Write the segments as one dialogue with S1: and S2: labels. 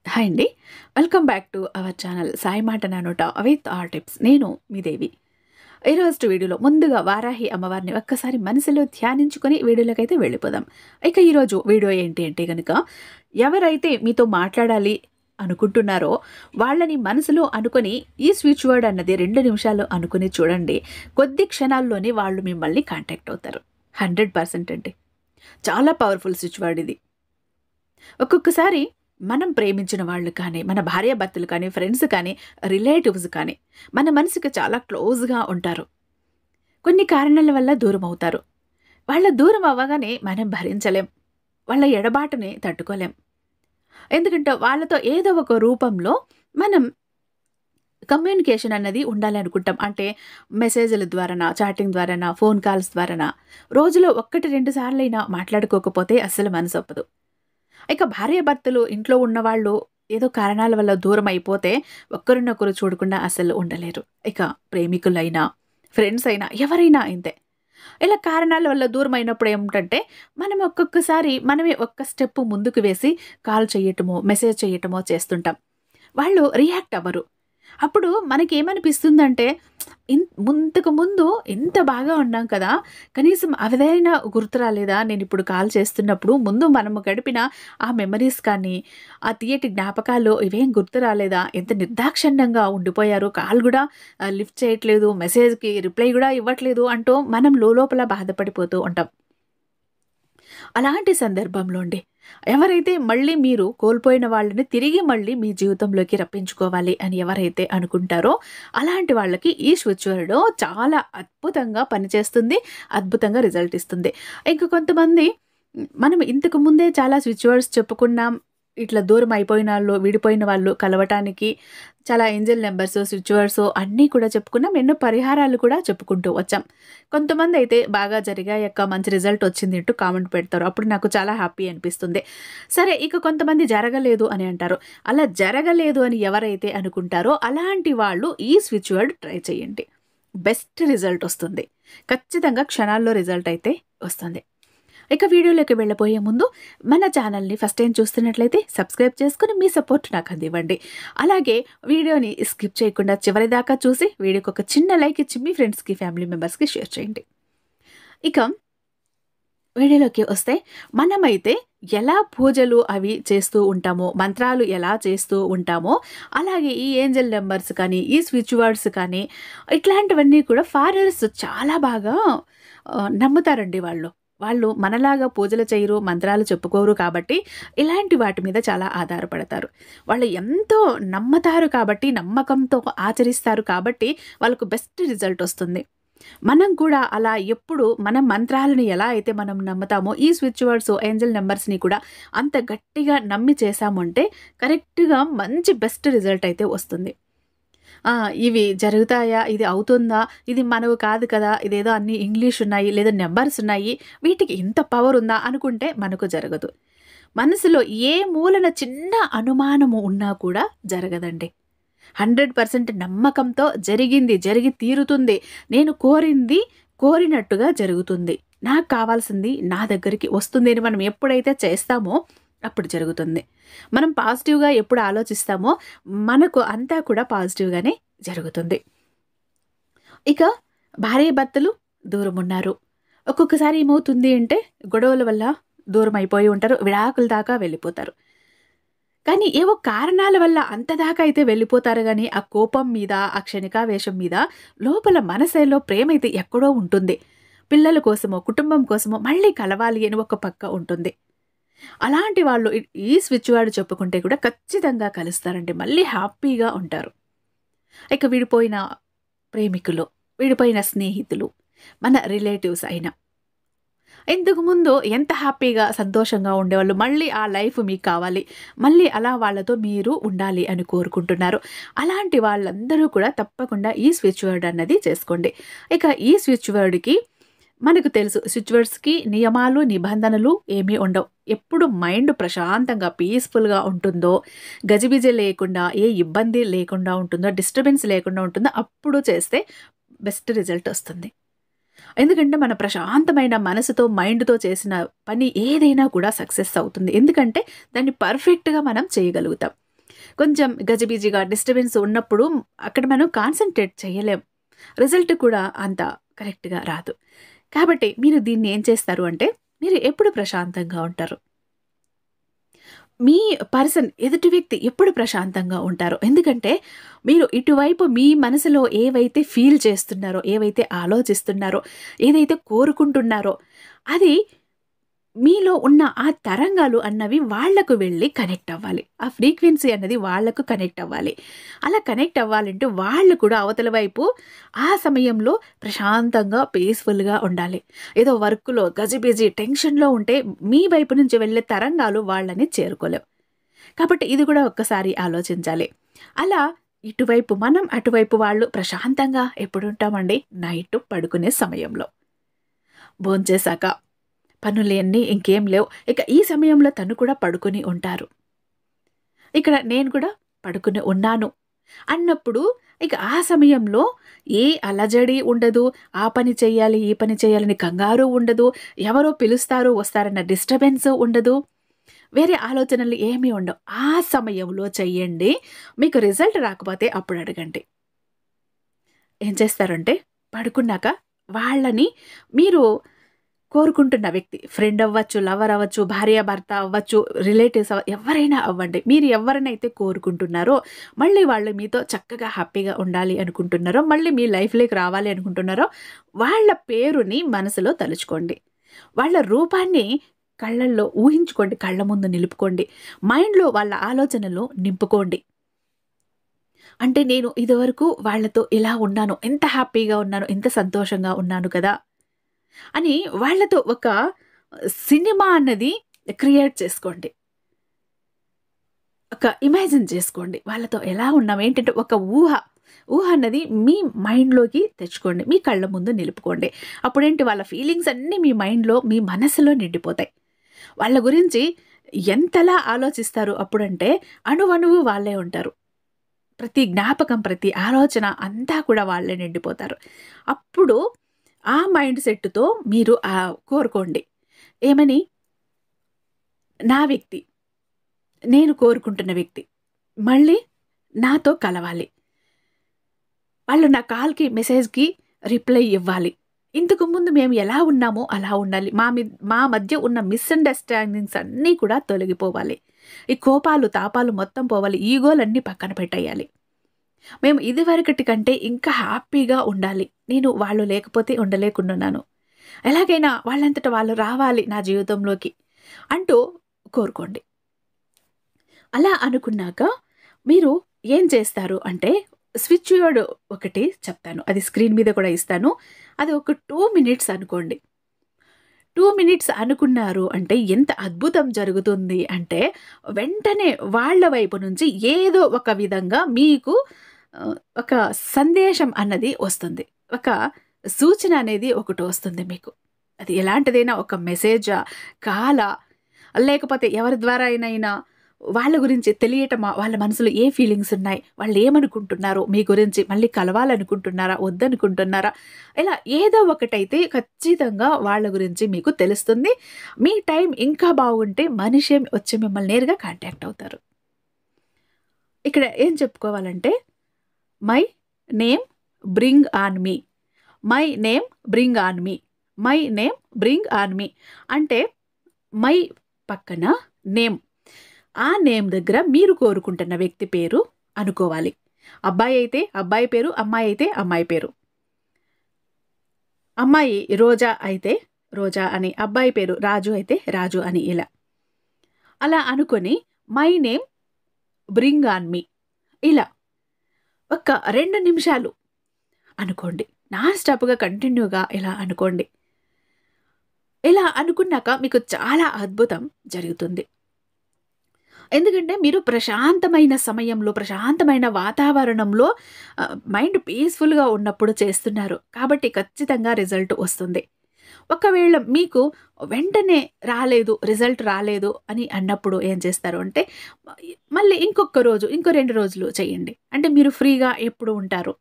S1: Hi అండి. Welcome back to our channel Sai మాట నా నోట విత్ ఆర్ టిప్స్. నేను మీ దేవి. ఈరోజు వీడియోలో ముందుగా వారాహి అమ్మవారిని ఒక్కసారి మనసులో ధ్యానించుకొని వీడియోలోకైతే వెళ్ళిపోదాం. ఇక ఈరోజు వీడియో ఏంటి అంటే గనుక, ఎవరైతే మీతో మాట్లాడాలి అనుకుంటున్నారో వాళ్ళని మనసులో అనుకొని ఈ స్విచ్ వర్డ్ అన్నది 2 నిమిషాలు అనుకుని చూడండి. కొద్ది క్షణాల్లోనే వాళ్ళు మిమ్మల్ని కాంటాక్ట్ అవుతారు. 100% అండి. చాలా పవర్ఫుల్ స్విచ్ వర్డ్ ఇది. ఒక్కొక్కసారి మనం ప్రేమించిన వాళ్ళు కానీ, మన భార్యాభర్తలు కానీ, ఫ్రెండ్స్ కానీ, రిలేటివ్స్ కానీ మన మనసుకి చాలా క్లోజ్‌గా ఉంటారు. కొన్ని కారణాల వల్ల దూరం అవుతారు. వాళ్ళ దూరం అవ్వగానే మనం భరించలేం. వాళ్ళ ఎడబాటుని తట్టుకోలేం. ఎందుకంటే వాళ్ళతో ఏదో ఒక రూపంలో మనం కమ్యూనికేషన్ అన్నది ఉండాలి అనుకుంటాం. అంటే మెసేజ్‌ల ద్వారానా, చాటింగ్ ద్వారానా, ఫోన్ కాల్స్ ద్వారానా, రోజులో 1, 2 సార్లైనా మాట్లాడుకోకపోతే అస్సలు మనసొప్పదు. ఇక భార్యాభర్తలు ఇంట్లో ఉన్నవాళ్ళు ఏదో కారణాల వల్ల దూరం అయిపోతే ఒకరినొకరు చూడకుండా అసలు ఉండలేరు. ఇక ప్రేమికులైనా, ఫ్రెండ్స్ అయినా, ఎవరైనా ఇంతే. ఇలా కారణాల వల్ల దూరం అయినప్పుడు ఏమిటంటే, మనం ఒక్కొక్కసారి మనమే ఒక్క స్టెప్ ముందుకు వేసి కాల్ చేయటమో, మెసేజ్ చేయటమో చేస్తుంటాం. వాళ్ళు రియాక్ట్ అవ్వరు. అప్పుడు మనకేమనిపిస్తుందంటే, ఇంతకు ముందు ఇంత బాగా ఉన్నాం కదా! కనీసం అదైనా గుర్తు రాలేదా? నేనిప్పుడు కాల్ చేస్తున్నప్పుడు ముందు మనము గడిపిన ఆ మెమరీస్ కానీ, ఆ తియ్యటి జ్ఞాపకాలు ఇవేం గుర్తు రాలేదా? ఎంత నిర్దాక్షిణ్యంగా ఉండిపోయారు. కాల్ గూడా లిఫ్ట్ చేయట్లేదు. మెసేజ్‌కి రిప్లై గూడా ఇవ్వట్లేదు అంటూ మనం లోలోపల బాధపడిపోతూ ఉంటాం. అలాంటి సందర్భంలో అండి, ఎవరైతే మళ్ళీ మీరు కోల్పోయిన వాళ్ళని తిరిగి మళ్ళీ మీ జీవితంలోకి రప్పించుకోవాలి అని ఎవరైతే అనుకుంటారో, అలాంటి వాళ్ళకి ఈ స్విచ్ వర్డ్ చాలా అద్భుతంగా పనిచేస్తుంది. అద్భుతంగా రిజల్ట్ ఇస్తుంది. ఇంక కొంతమంది మనం ఇంతకు ముందే చాలా స్విచ్ వర్డ్స్ చెప్పుకున్నాం. ఇట్లా దూరం అయిపోయినాళ్ళు, విడిపోయిన వాళ్ళు కలవటానికి చాలా ఏంజెల్ నంబర్స్, స్విచ్ వర్డ్స్ అన్నీ కూడా చెప్పుకున్నాం. ఎన్నో పరిహారాలు కూడా చెప్పుకుంటూ వచ్చాం. కొంతమందయితే బాగా జరిగాయక్క, మంచి రిజల్ట్ వచ్చింది అంటూ కామెంట్ పెడతారు. అప్పుడు నాకు చాలా హ్యాపీ అనిపిస్తుంది. సరే, ఇక కొంతమంది జరగలేదు అని అంటారు. అలా జరగలేదు అని ఎవరైతే అనుకుంటారో అలాంటి వాళ్ళు ఈ స్విచ్ వర్డ్ ట్రై చేయండి. బెస్ట్ రిజల్ట్ వస్తుంది. ఖచ్చితంగా క్షణాల్లో రిజల్ట్ అయితే వస్తుంది. ఇక వీడియోలోకి వెళ్ళబోయే ముందు మన ఛానల్‌ని ఫస్ట్ టైం చూస్తున్నట్లయితే సబ్స్క్రైబ్ చేసుకొని మీ సపోర్ట్ నాకు అందివ్వండి. అలాగే వీడియోని స్కిప్ చేయకుండా చివరిదాకా చూసి వీడియోకి ఒక చిన్న లైక్ ఇచ్చి మీ ఫ్రెండ్స్‌కి, ఫ్యామిలీ మెంబర్స్‌కి షేర్ చేయండి. ఇక వీడియోలోకి వస్తే, మనమైతే ఎలా పూజలు అవి చేస్తూ ఉంటామో, మంత్రాలు ఎలా చేస్తూ ఉంటామో, అలాగే ఈ ఏంజెల్ నంబర్స్ కానీ, ఈ స్విచ్ వర్డ్స్ కానీ, ఇట్లాంటివన్నీ కూడా ఫారినర్స్ చాలా బాగా నమ్ముతారండి వాళ్ళు. వాళ్ళు మనలాగా పూజలు చేయరు, మంత్రాలు చెప్పుకోరు కాబట్టి, ఇలాంటి వాటి మీద చాలా ఆధారపడతారు. వాళ్ళు ఎంతో నమ్మతారు కాబట్టి, నమ్మకంతో ఆచరిస్తారు కాబట్టి, వాళ్ళకు బెస్ట్ రిజల్ట్ వస్తుంది. మనం కూడా అలా ఎప్పుడు మన మంత్రాలను ఎలా అయితే మనం నమ్ముతామో, ఈ స్విచ్ వర్డ్స్, ఏంజెల్ నంబర్స్‌ని కూడా అంత గట్టిగా నమ్మి చేశామంటే కరెక్ట్‌గా మంచి బెస్ట్ రిజల్ట్ అయితే వస్తుంది. ఇవి జరుగుతాయా? ఇది అవుతుందా? ఇది మనవి కాదు కదా! ఇదేదో అన్నీ ఇంగ్లీష్ ఉన్నాయి, లేదా నంబర్స్ ఉన్నాయి. వీటికి ఇంత పవర్ ఉందా? అనుకుంటే మనకు జరగదు. మనసులో ఏ మూలన చిన్న అనుమానము ఉన్నా కూడా జరగదండి. 100% నమ్మకంతో జరిగింది, జరిగి తీరుతుంది. నేను కోరింది కోరినట్టుగా జరుగుతుంది. నాకు కావాల్సింది నా దగ్గరికి వస్తుంది అని మనం ఎప్పుడైతే చేస్తామో అప్పుడు జరుగుతుంది. మనం పాజిటివ్‌గా ఎప్పుడు ఆలోచిస్తామో మనకు అంతా కూడా పాజిటివ్‌గానే జరుగుతుంది. ఇక భార్యాభర్తలు దూరమున్నారు. ఒక్కొక్కసారి ఏమవుతుంది అంటే, గొడవల వల్ల దూరం అయిపోయి ఉంటారు. విడాకుల దాకా వెళ్ళిపోతారు. కానీ ఏవో కారణాల వల్ల అంతదాకా అయితే వెళ్ళిపోతారు గానీ, ఆ కోపం మీద, ఆ క్షణికావేశం మీద లోపల మనసులో ప్రేమైతే ఎక్కడో ఉంటుంది. పిల్లల కోసమో, కుటుంబం కోసమో మళ్ళీ కలవాలి అని ఒక పక్క ఉంటుంది. అలాంటి వాళ్ళు ఈ స్విచ్ వర్డ్ చెప్పుకుంటే కూడా ఖచ్చితంగా కలుస్తారండి. మళ్ళీ హ్యాపీగా ఉంటారు. ఇక విడిపోయిన ప్రేమికులు, విడిపోయిన స్నేహితులు, మన రిలేటివ్స్ అయినా, ఇంతకుముందు ఎంత హ్యాపీగా, సంతోషంగా ఉండేవాళ్ళు. మళ్ళీ ఆ లైఫ్ మీకు కావాలి. మళ్ళీ అలా వాళ్ళతో మీరు ఉండాలి అని కోరుకుంటున్నారు. అలాంటి వాళ్ళందరూ కూడా తప్పకుండా ఈ స్విచ్ వర్డ్ అన్నది చేసుకోండి. ఇక ఈ స్విచ్ వర్డ్‌కి మనకు తెలుసు, స్విచ్ వర్డ్స్‌కి నియమాలు, నిబంధనలు ఏమీ ఉండవు. ఎప్పుడు మైండ్ ప్రశాంతంగా, పీస్‌ఫుల్‌గా ఉంటుందో, గజిబిజి లేకుండా, ఏ ఇబ్బంది లేకుండా ఉంటుందో, డిస్టర్బెన్స్ లేకుండా ఉంటుందో అప్పుడు చేస్తే బెస్ట్ రిజల్ట్ వస్తుంది. ఎందుకంటే మన ప్రశాంతమైన మనసుతో, మైండ్‌తో చేసిన పని ఏదైనా కూడా సక్సెస్ అవుతుంది. ఎందుకంటే దాన్ని పర్ఫెక్ట్‌గా మనం చేయగలుగుతాం. కొంచెం గజిబిజిగా డిస్టర్బెన్స్ ఉన్నప్పుడు అక్కడ మనం కాన్సంట్రేట్ చేయలేం. రిజల్ట్ కూడా అంత కరెక్ట్‌గా రాదు. కాబట్టి మీరు దీన్ని ఏం చేస్తారు అంటే, మీరు ఎప్పుడు ప్రశాంతంగా ఉంటారు? మీ ఎదుటి వ్యక్తి ఎప్పుడు ప్రశాంతంగా ఉంటారో. ఎందుకంటే, మీరు ఇటువైపు మీ మనసులో ఏవైతే ఫీల్ చేస్తున్నారో, ఏవైతే ఆలోచిస్తున్నారో, ఏదైతే కోరుకుంటున్నారో, అది మీలో ఉన్న ఆ తరంగాలు అన్నవి వాళ్ళకు వెళ్ళి కనెక్ట్ అవ్వాలి. ఆ ఫ్రీక్వెన్సీ అన్నది వాళ్ళకు కనెక్ట్ అవ్వాలి. అలా కనెక్ట్ అవ్వాలంటే వాళ్ళు కూడా అవతల వైపు ఆ సమయంలో ప్రశాంతంగా, పీస్‌ఫుల్‌గా ఉండాలి. ఏదో వర్క్‌లో గజిబిజి టెన్షన్‌లో ఉంటే మీ వైపు నుంచి వెళ్ళే తరంగాలు వాళ్ళని చేరుకోలేవు. కాబట్టి ఇది కూడా ఒక్కసారి ఆలోచించాలి. అలా ఇటువైపు మనం, అటువైపు వాళ్ళు ప్రశాంతంగా ఎప్పుడుంటామండి? నైట్ పడుకునే సమయంలో. భోంచేశాక పనులన్నీ ఇంకేం లేవు. ఇక ఈ సమయంలో తను కూడా పడుకొని ఉంటారు. ఇక్కడ నేను కూడా పడుకుని ఉన్నాను అన్నప్పుడు ఇక ఆ సమయంలో ఏ అలజడి ఉండదు. ఆ పని చెయ్యాలి, ఈ పని చేయాలని కంగారు ఉండదు. ఎవరో పిలుస్తారు, వస్తారన్న డిస్టర్బెన్స్ ఉండదు. వేరే ఆలోచనలు ఏమీ ఉండవు. ఆ సమయంలో చెయ్యండి. మీకు రిజల్ట్ రాకపోతే అప్పుడు అడగండి. ఏం చేస్తారంటే పడుకున్నాక వాళ్ళని మీరు కోరుకుంటున్న వ్యక్తి ఫ్రెండ్ అవ్వచ్చు, లవర్ అవ్వచ్చు, భార్యాభర్త అవ్వచ్చు, రిలేటివ్స్ ఎవరైనా అవ్వండి. మీరు ఎవరినైతే కోరుకుంటున్నారో, మళ్ళీ వాళ్ళు మీతో చక్కగా హ్యాపీగా ఉండాలి అనుకుంటున్నారో, మళ్ళీ మీ లైఫ్‌లోకి రావాలి అనుకుంటున్నారో, వాళ్ళ పేరుని మనసులో తలుచుకోండి. వాళ్ళ రూపాన్ని కళ్ళల్లో ఊహించుకోండి. కళ్ళ ముందు నిలుపుకోండి. మైండ్‌లో వాళ్ళ ఆలోచనలు నింపుకోండి. అంటే నేను ఇదివరకు వాళ్ళతో ఇలా ఉన్నాను. ఎంత హ్యాపీగా ఉన్నాను. ఎంత సంతోషంగా ఉన్నాను కదా! అని వాళ్ళతో ఒక సినిమా అన్నది క్రియేట్ చేసుకోండి. ఒక ఇమాజిన్ చేసుకోండి. వాళ్ళతో ఎలా ఉన్నాం ఏంటంటే ఒక ఊహ అన్నది మీ మైండ్‌లోకి తెచ్చుకోండి. మీ కళ్ళ ముందు నిలుపుకోండి. అప్పుడేంటి వాళ్ళ ఫీలింగ్స్ అన్నీ మీ మైండ్‌లో, మీ మనసులో నిండిపోతాయి. వాళ్ళ గురించి ఎంతలా ఆలోచిస్తారు అప్పుడంటే అణువణువు వాళ్ళే ఉంటారు. ప్రతి జ్ఞాపకం, ప్రతి ఆలోచన అంతా కూడా వాళ్ళే నిండిపోతారు. అప్పుడు ఆ మైండ్ సెట్‌తో మీరు కోరుకోండి. ఏమని? నా వ్యక్తి, నేను కోరుకుంటున్న వ్యక్తి మళ్ళీ నాతో కలవాలి. వాళ్ళు నా కాల్‌కి, మెసేజ్‌కి రిప్లై ఇవ్వాలి. ఇంతకు ముందు మేము ఎలా ఉన్నామో అలా ఉండాలి. మా మధ్య ఉన్న మిస్‌అండర్‌స్టాండింగ్స్ అన్నీ కూడా తొలగిపోవాలి. ఈ కోపాలు, తాపాలు మొత్తం పోవాలి. ఈగోలన్నీ పక్కన పెట్టేయాలి. మేము ఇదివరకటి కంటే ఇంకా హ్యాపీగా ఉండాలి. నేను వాళ్ళు లేకపోతే ఉండలేకున్నాను. ఎలాగైనా వాళ్ళంతట వాళ్ళు రావాలి నా జీవితంలోకి అంటూ కోరుకోండి. అలా అనుకున్నాక మీరు ఏం చేస్తారు అంటే స్విచ్ వర్డ్ ఒకటి చెప్తాను. అది స్క్రీన్ మీద కూడా ఇస్తాను. అది ఒక 2 మినిట్స్ అనుకోండి. 2 మినిట్స్ అనుకున్నారు అంటే ఎంత అద్భుతం జరుగుతుంది అంటే వెంటనే వాళ్ళ వైపు నుంచి ఏదో ఒక విధంగా మీకు ఒక సందేశం అన్నది వస్తుంది. ఒక సూచన అనేది ఒకటి వస్తుంది మీకు. అది ఎలాంటిదైనా ఒక మెసేజా, కాలా, లేకపోతే ఎవరి ద్వారా అయినైనా వాళ్ళ గురించి తెలియటమా, వాళ్ళ మనసులో ఏ ఫీలింగ్స్ ఉన్నాయి, వాళ్ళు ఏమనుకుంటున్నారు మీ గురించి, మళ్ళీ కలవాలనుకుంటున్నారా, వద్దనుకుంటున్నారా, ఇలా ఏదో ఒకటైతే ఖచ్చితంగా వాళ్ళ గురించి మీకు తెలుస్తుంది. మీ టైం ఇంకా బాగుంటే మనిషే వచ్చి మిమ్మల్ని నేరుగా కాంటాక్ట్ అవుతారు. ఇక్కడ ఏం చెప్పుకోవాలంటే my name bring on me. My name bring on me. My name bring on me. అంటే మై పక్కన నేమ్. ఆ నేమ్ దగ్గర మీరు కోరుకుంటున్న వ్యక్తి పేరు అనుకోవాలి. అబ్బాయి అయితే అబ్బాయి పేరు, అమ్మాయి అయితే అమ్మాయి పేరు. అమ్మాయి రోజా అయితే రోజా అని, అబ్బాయి పేరు రాజు అయితే రాజు అని ఇలా. అలా అనుకొని మై నేమ్ బ్రింగ్ ఆన్ మీ ఇలా ఒక 2 నిమిషాలు అనుకోండి. నాన్ స్టాప్‌గా కంటిన్యూగా ఇలా అనుకోండి. ఇలా అనుకున్నాక మీకు చాలా అద్భుతం జరుగుతుంది. ఎందుకంటే మీరు ప్రశాంతమైన సమయంలో, ప్రశాంతమైన వాతావరణంలో మైండ్ పీస్‌ఫుల్‌గా ఉన్నప్పుడు చేస్తున్నారు. కాబట్టి ఖచ్చితంగా రిజల్ట్ వస్తుంది. ఒకవేళ మీకు వెంటనే రాలేదు, రిజల్ట్ రాలేదు అని అన్నప్పుడు ఏం చేస్తారు అంటే మళ్ళీ ఇంకొక రోజు, ఇంకో 2 రోజులు చేయండి. అంటే మీరు ఫ్రీగా ఎప్పుడు ఉంటారు.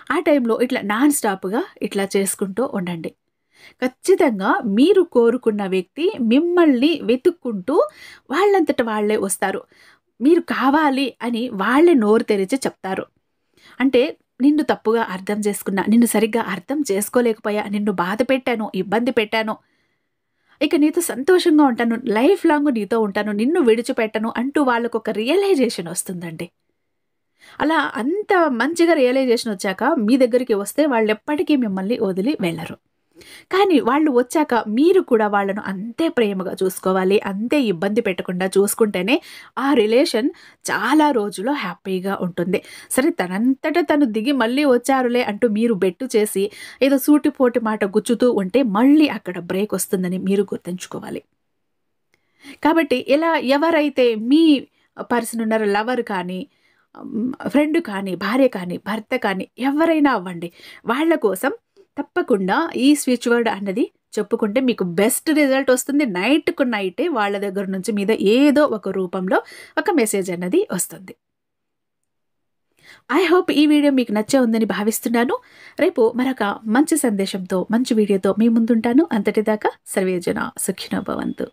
S1: ఆ టైంలో ఇట్లా నాన్ స్టాప్‌గా ఇట్లా చేసుకుంటూ ఉండండి. ఖచ్చితంగా మీరు కోరుకున్న వ్యక్తి మిమ్మల్ని వెతుక్కుంటూ వాళ్ళంతట వాళ్ళే వస్తారు. మీరు కావాలి అని వాళ్ళే నోరు తెరిచి చెప్తారు. అంటే నిన్ను తప్పుగా అర్థం చేసుకున్నా, నిన్ను సరిగ్గా అర్థం చేసుకోలేకపోయా, నిన్ను బాధ పెట్టాను, ఇబ్బంది పెట్టాను. ఇక నీతో సంతోషంగా ఉంటాను. లైఫ్ లాంగ్ నీతో ఉంటాను. నిన్ను విడిచిపెట్టను అంటూ వాళ్ళకొక రియలైజేషన్ వస్తుందండి. అలా అంత మంచిగా రియలైజేషన్ వచ్చాక మీ దగ్గరికి వస్తే వాళ్ళెప్పటికీ మిమ్మల్ని వదిలి వెళ్లరు. కానీ వాళ్ళు వచ్చాక మీరు కూడా వాళ్ళను అంతే ప్రేమగా చూసుకోవాలి. అంతే ఇబ్బంది పెట్టకుండా చూసుకుంటేనే ఆ రిలేషన్ చాలా రోజులు హ్యాపీగా ఉంటుంది. సరే తనంతట తను దిగి మళ్ళీ వచ్చారులే అంటూ మీరు బెట్టు చేసి ఏదో సూటిపోటి మాట గుచ్చుతూ ఉంటే మళ్ళీ అక్కడ బ్రేక్ వస్తుందని మీరు గుర్తుంచుకోవాలి. కాబట్టి ఇలా ఎవరైతే మీ పర్సన్ ఉన్నారో లవర్ కానీ, ఫ్రెండ్ కానీ, భార్య కానీ, భర్త కానీ ఎవరైనా అవ్వండి. వాళ్ళ కోసం తప్పకుండా ఈ స్విచ్ వర్డ్ అన్నది చెప్పుకుంటే మీకు బెస్ట్ రిజల్ట్ వస్తుంది. నైట్‌కు నైటే వాళ్ళ దగ్గర నుంచి మీద ఏదో ఒక రూపంలో ఒక మెసేజ్ అన్నది వస్తుంది. ఐ హోప్ ఈ వీడియో మీకు నచ్చే ఉందని భావిస్తున్నాను. రేపు మరొక మంచి సందేశంతో, మంచి వీడియోతో మీ ముందుంటాను. అంతటిదాకా సర్వే జన సుఖినో భవంతు.